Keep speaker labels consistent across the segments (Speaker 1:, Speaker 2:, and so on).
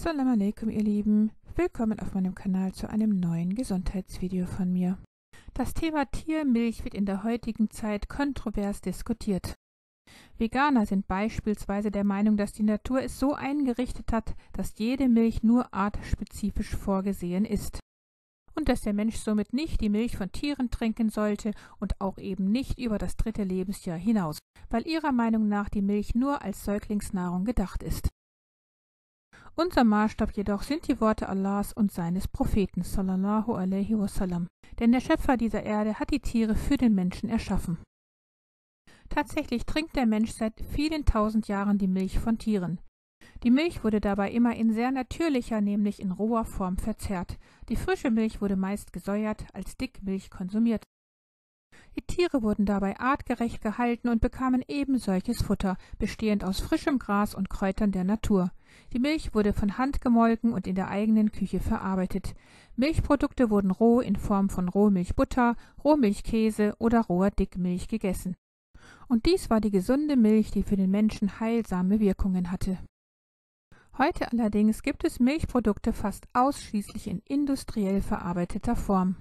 Speaker 1: Assalamu alaikum, ihr Lieben. Willkommen auf meinem Kanal zu einem neuen Gesundheitsvideo von mir. Das Thema Tiermilch wird in der heutigen Zeit kontrovers diskutiert. Veganer sind beispielsweise der Meinung, dass die Natur es so eingerichtet hat, dass jede Milch nur artspezifisch vorgesehen ist. Und dass der Mensch somit nicht die Milch von Tieren trinken sollte und auch eben nicht über das 3. Lebensjahr hinaus, weil ihrer Meinung nach die Milch nur als Säuglingsnahrung gedacht ist. Unser Maßstab jedoch sind die Worte Allahs und seines Propheten, sallallahu alaihi wasallam, denn der Schöpfer dieser Erde hat die Tiere für den Menschen erschaffen. Tatsächlich trinkt der Mensch seit vielen tausend Jahren die Milch von Tieren. Die Milch wurde dabei immer in sehr natürlicher, nämlich in roher Form verzehrt. Die frische Milch wurde meist gesäuert, als Dickmilch konsumiert. Die Tiere wurden dabei artgerecht gehalten und bekamen eben solches Futter, bestehend aus frischem Gras und Kräutern der Natur. Die Milch wurde von Hand gemolken und in der eigenen Küche verarbeitet. Milchprodukte wurden roh in Form von Rohmilchbutter, Rohmilchkäse oder roher Dickmilch gegessen. Und dies war die gesunde Milch, die für den Menschen heilsame Wirkungen hatte. Heute allerdings gibt es Milchprodukte fast ausschließlich in industriell verarbeiteter Form.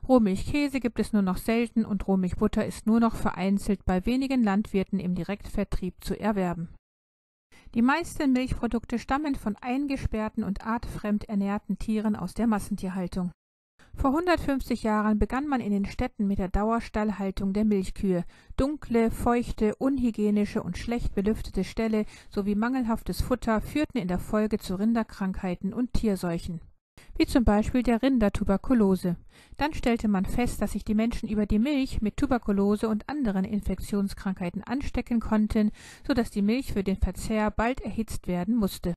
Speaker 1: Rohmilchkäse gibt es nur noch selten und Rohmilchbutter ist nur noch vereinzelt bei wenigen Landwirten im Direktvertrieb zu erwerben. Die meisten Milchprodukte stammen von eingesperrten und artfremd ernährten Tieren aus der Massentierhaltung. Vor 150 Jahren begann man in den Städten mit der Dauerstallhaltung der Milchkühe. Dunkle, feuchte, unhygienische und schlecht belüftete Ställe sowie mangelhaftes Futter führten in der Folge zu Rinderkrankheiten und Tierseuchen, wie zum Beispiel der Rindertuberkulose. Dann stellte man fest, dass sich die Menschen über die Milch mit Tuberkulose und anderen Infektionskrankheiten anstecken konnten, sodass die Milch für den Verzehr bald erhitzt werden musste.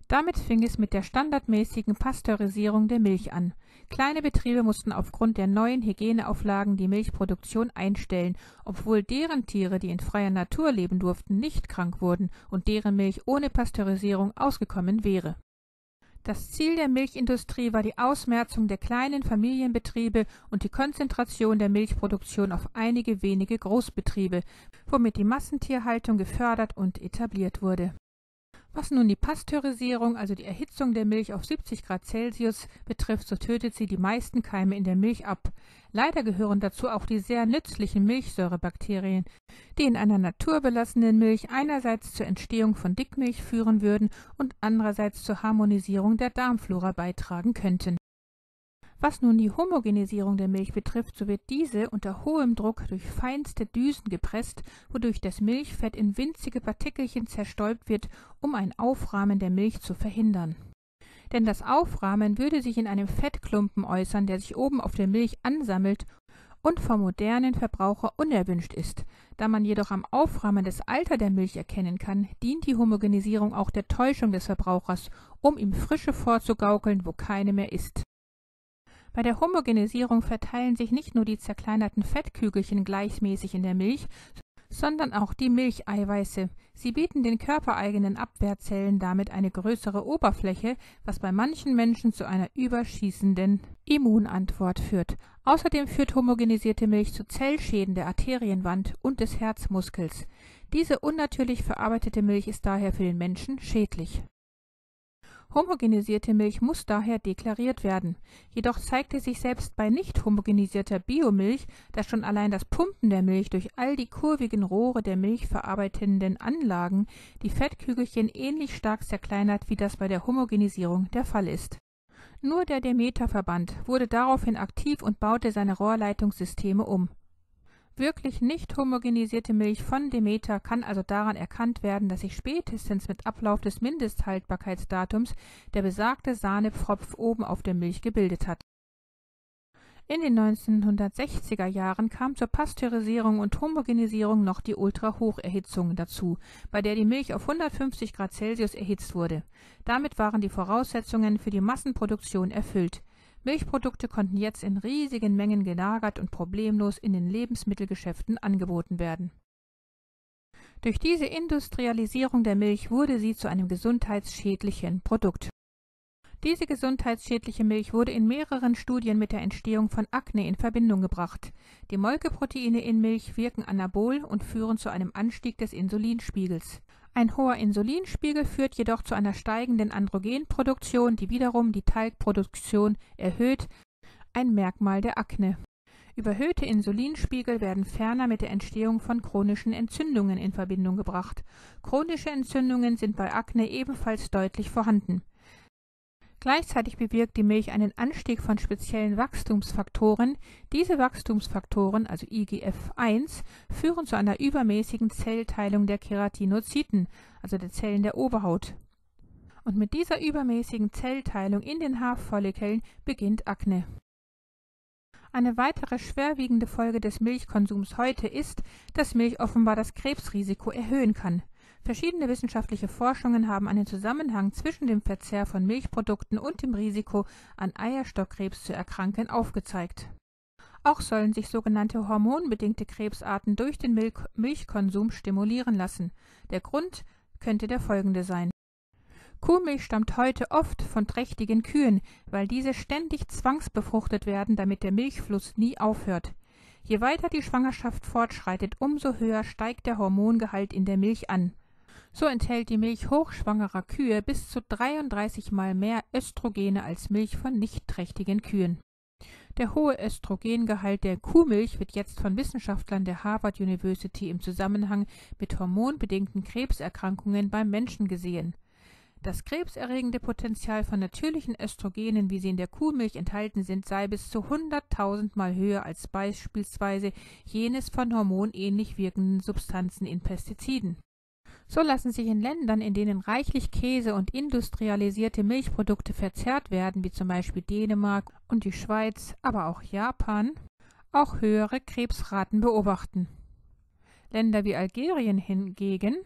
Speaker 1: Damit fing es mit der standardmäßigen Pasteurisierung der Milch an. Kleine Betriebe mussten aufgrund der neuen Hygieneauflagen die Milchproduktion einstellen, obwohl deren Tiere, die in freier Natur leben durften, nicht krank wurden und deren Milch ohne Pasteurisierung ausgekommen wäre. Das Ziel der Milchindustrie war die Ausmerzung der kleinen Familienbetriebe und die Konzentration der Milchproduktion auf einige wenige Großbetriebe, womit die Massentierhaltung gefördert und etabliert wurde. Was nun die Pasteurisierung, also die Erhitzung der Milch auf 70 Grad Celsius betrifft, so tötet sie die meisten Keime in der Milch ab. Leider gehören dazu auch die sehr nützlichen Milchsäurebakterien, die in einer naturbelassenen Milch einerseits zur Entstehung von Dickmilch führen würden und andererseits zur Harmonisierung der Darmflora beitragen könnten. Was nun die Homogenisierung der Milch betrifft, so wird diese unter hohem Druck durch feinste Düsen gepresst, wodurch das Milchfett in winzige Partikelchen zerstäubt wird, um ein Aufrahmen der Milch zu verhindern. Denn das Aufrahmen würde sich in einem Fettklumpen äußern, der sich oben auf der Milch ansammelt und vom modernen Verbraucher unerwünscht ist. Da man jedoch am Aufrahmen das Alter der Milch erkennen kann, dient die Homogenisierung auch der Täuschung des Verbrauchers, um ihm Frische vorzugaukeln, wo keine mehr ist. Bei der Homogenisierung verteilen sich nicht nur die zerkleinerten Fettkügelchen gleichmäßig in der Milch, sondern auch die Milcheiweiße. Sie bieten den körpereigenen Abwehrzellen damit eine größere Oberfläche, was bei manchen Menschen zu einer überschießenden Immunantwort führt. Außerdem führt homogenisierte Milch zu Zellschäden der Arterienwand und des Herzmuskels. Diese unnatürlich verarbeitete Milch ist daher für den Menschen schädlich. Homogenisierte Milch muss daher deklariert werden. Jedoch zeigte sich selbst bei nicht homogenisierter Biomilch, dass schon allein das Pumpen der Milch durch all die kurvigen Rohre der milchverarbeitenden Anlagen die Fettkügelchen ähnlich stark zerkleinert, wie das bei der Homogenisierung der Fall ist. Nur der Demeter-Verband wurde daraufhin aktiv und baute seine Rohrleitungssysteme um. Wirklich nicht homogenisierte Milch von Demeter kann also daran erkannt werden, dass sich spätestens mit Ablauf des Mindesthaltbarkeitsdatums der besagte Sahnepfropf oben auf der Milch gebildet hat. In den 1960er Jahren kam zur Pasteurisierung und Homogenisierung noch die Ultrahocherhitzung dazu, bei der die Milch auf 150 Grad Celsius erhitzt wurde. Damit waren die Voraussetzungen für die Massenproduktion erfüllt. Milchprodukte konnten jetzt in riesigen Mengen gelagert und problemlos in den Lebensmittelgeschäften angeboten werden. Durch diese Industrialisierung der Milch wurde sie zu einem gesundheitsschädlichen Produkt. Diese gesundheitsschädliche Milch wurde in mehreren Studien mit der Entstehung von Akne in Verbindung gebracht. Die Molkeproteine in Milch wirken anabol und führen zu einem Anstieg des Insulinspiegels. Ein hoher Insulinspiegel führt jedoch zu einer steigenden Androgenproduktion, die wiederum die Talgproduktion erhöht, ein Merkmal der Akne. Überhöhte Insulinspiegel werden ferner mit der Entstehung von chronischen Entzündungen in Verbindung gebracht. Chronische Entzündungen sind bei Akne ebenfalls deutlich vorhanden. Gleichzeitig bewirkt die Milch einen Anstieg von speziellen Wachstumsfaktoren. Diese Wachstumsfaktoren, also IGF-1, führen zu einer übermäßigen Zellteilung der Keratinozyten, also der Zellen der Oberhaut. Und mit dieser übermäßigen Zellteilung in den Haarfollikeln beginnt Akne. Eine weitere schwerwiegende Folge des Milchkonsums heute ist, dass Milch offenbar das Krebsrisiko erhöhen kann. Verschiedene wissenschaftliche Forschungen haben einen Zusammenhang zwischen dem Verzehr von Milchprodukten und dem Risiko, an Eierstockkrebs zu erkranken, aufgezeigt. Auch sollen sich sogenannte hormonbedingte Krebsarten durch den Milchkonsum stimulieren lassen. Der Grund könnte der folgende sein. Kuhmilch stammt heute oft von trächtigen Kühen, weil diese ständig zwangsbefruchtet werden, damit der Milchfluss nie aufhört. Je weiter die Schwangerschaft fortschreitet, umso höher steigt der Hormongehalt in der Milch an. So enthält die Milch hochschwangerer Kühe bis zu 33 Mal mehr Östrogene als Milch von nicht trächtigen Kühen. Der hohe Östrogengehalt der Kuhmilch wird jetzt von Wissenschaftlern der Harvard University im Zusammenhang mit hormonbedingten Krebserkrankungen beim Menschen gesehen. Das krebserregende Potenzial von natürlichen Östrogenen, wie sie in der Kuhmilch enthalten sind, sei bis zu 100.000 Mal höher als beispielsweise jenes von hormonähnlich wirkenden Substanzen in Pestiziden. So lassen sich in Ländern, in denen reichlich Käse und industrialisierte Milchprodukte verzehrt werden, wie zum Beispiel Dänemark und die Schweiz, aber auch Japan, auch höhere Krebsraten beobachten. Länder wie Algerien hingegen,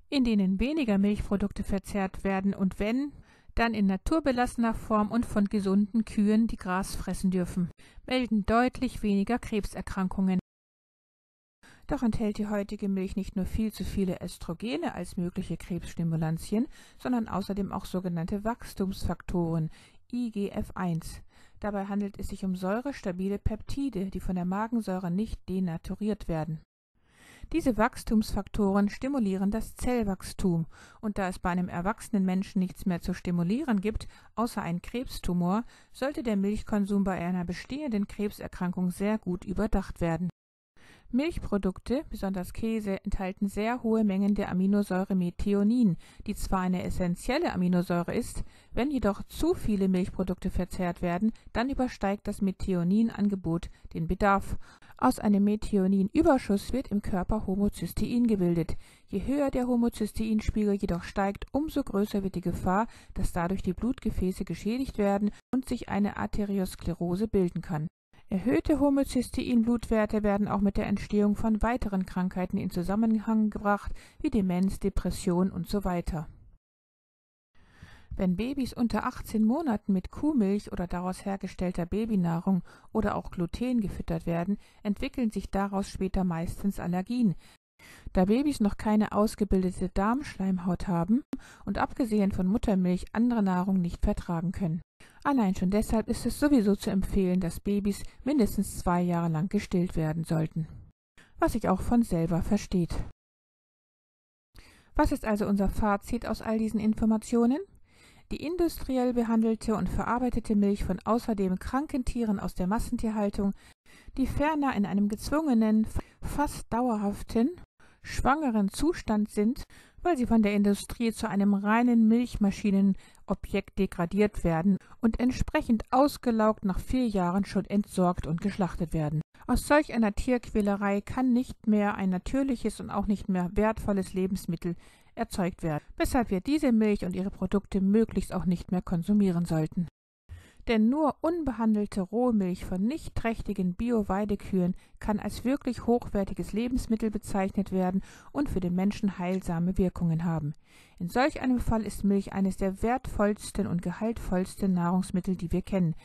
Speaker 1: in denen weniger Milchprodukte verzehrt werden und wenn, dann in naturbelassener Form und von gesunden Kühen, die Gras fressen dürfen, melden deutlich weniger Krebserkrankungen. Doch enthält die heutige Milch nicht nur viel zu viele Östrogene als mögliche Krebsstimulantien, sondern außerdem auch sogenannte Wachstumsfaktoren, IGF-1. Dabei handelt es sich um säurestabile Peptide, die von der Magensäure nicht denaturiert werden. Diese Wachstumsfaktoren stimulieren das Zellwachstum, und da es bei einem erwachsenen Menschen nichts mehr zu stimulieren gibt, außer einen Krebstumor, sollte der Milchkonsum bei einer bestehenden Krebserkrankung sehr gut überdacht werden. Milchprodukte, besonders Käse, enthalten sehr hohe Mengen der Aminosäure Methionin, die zwar eine essentielle Aminosäure ist, wenn jedoch zu viele Milchprodukte verzehrt werden, dann übersteigt das Methioninangebot den Bedarf. Aus einem Methioninüberschuss wird im Körper Homozystein gebildet. Je höher der Homozysteinspiegel jedoch steigt, umso größer wird die Gefahr, dass dadurch die Blutgefäße geschädigt werden und sich eine Arteriosklerose bilden kann. Erhöhte Homozysteinblutwerte werden auch mit der Entstehung von weiteren Krankheiten in Zusammenhang gebracht, wie Demenz, Depression usw. Wenn Babys unter 18 Monaten mit Kuhmilch oder daraus hergestellter Babynahrung oder auch Gluten gefüttert werden, entwickeln sich daraus später meistens Allergien. Da Babys noch keine ausgebildete Darmschleimhaut haben und abgesehen von Muttermilch andere Nahrung nicht vertragen können. Allein schon deshalb ist es sowieso zu empfehlen, dass Babys mindestens 2 Jahre lang gestillt werden sollten. Was sich auch von selber versteht. Was ist also unser Fazit aus all diesen Informationen? Die industriell behandelte und verarbeitete Milch von außerdem kranken Tieren aus der Massentierhaltung, die ferner in einem gezwungenen, fast dauerhaften, schwangeren Zustand sind, weil sie von der Industrie zu einem reinen Milchmaschinenobjekt degradiert werden und entsprechend ausgelaugt nach 4 Jahren schon entsorgt und geschlachtet werden. Aus solch einer Tierquälerei kann nicht mehr ein natürliches und auch nicht mehr wertvolles Lebensmittel erzeugt werden, weshalb wir diese Milch und ihre Produkte möglichst auch nicht mehr konsumieren sollten. Denn nur unbehandelte Rohmilch von nicht trächtigen Bio-Weidekühen kann als wirklich hochwertiges Lebensmittel bezeichnet werden und für den Menschen heilsame Wirkungen haben. In solch einem Fall ist Milch eines der wertvollsten und gehaltvollsten Nahrungsmittel, die wir kennen,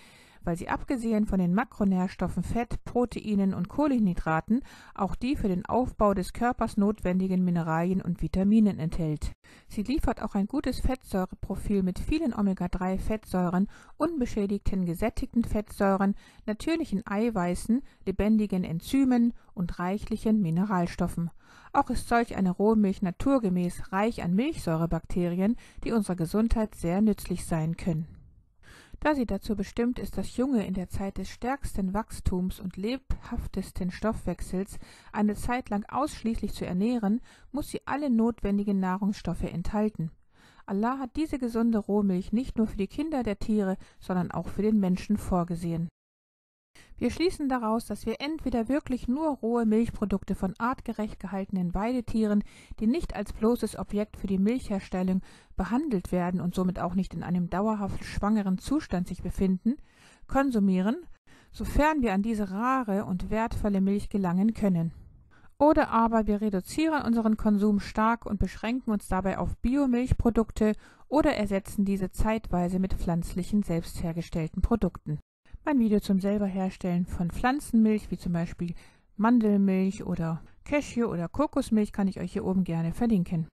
Speaker 1: weil sie abgesehen von den Makronährstoffen Fett, Proteinen und Kohlenhydraten auch die für den Aufbau des Körpers notwendigen Mineralien und Vitaminen enthält. Sie liefert auch ein gutes Fettsäureprofil mit vielen Omega-3-Fettsäuren, unbeschädigten gesättigten Fettsäuren, natürlichen Eiweißen, lebendigen Enzymen und reichlichen Mineralstoffen. Auch ist solch eine Rohmilch naturgemäß reich an Milchsäurebakterien, die unserer Gesundheit sehr nützlich sein können. Da sie dazu bestimmt ist, das Junge in der Zeit des stärksten Wachstums und lebhaftesten Stoffwechsels eine Zeit lang ausschließlich zu ernähren, muss sie alle notwendigen Nahrungsstoffe enthalten. Allah hat diese gesunde Rohmilch nicht nur für die Kinder der Tiere, sondern auch für den Menschen vorgesehen. Wir schließen daraus, dass wir entweder wirklich nur rohe Milchprodukte von artgerecht gehaltenen Weidetieren, die nicht als bloßes Objekt für die Milchherstellung behandelt werden und somit auch nicht in einem dauerhaft schwangeren Zustand sich befinden, konsumieren, sofern wir an diese rare und wertvolle Milch gelangen können. Oder aber wir reduzieren unseren Konsum stark und beschränken uns dabei auf Biomilchprodukte oder ersetzen diese zeitweise mit pflanzlichen, selbst hergestellten Produkten. Mein Video zum selber Herstellen von Pflanzenmilch, wie zum Beispiel Mandelmilch oder Cashew- oder Kokosmilch, kann ich euch hier oben gerne verlinken.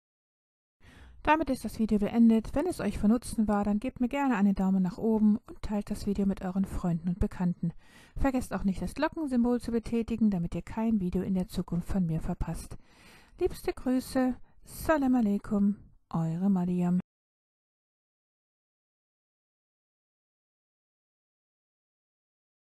Speaker 1: Damit ist das Video beendet. Wenn es euch von Nutzen war, dann gebt mir gerne einen Daumen nach oben und teilt das Video mit euren Freunden und Bekannten. Vergesst auch nicht, das Glockensymbol zu betätigen, damit ihr kein Video in der Zukunft von mir verpasst. Liebste Grüße, Salam Aleikum, eure Mariam.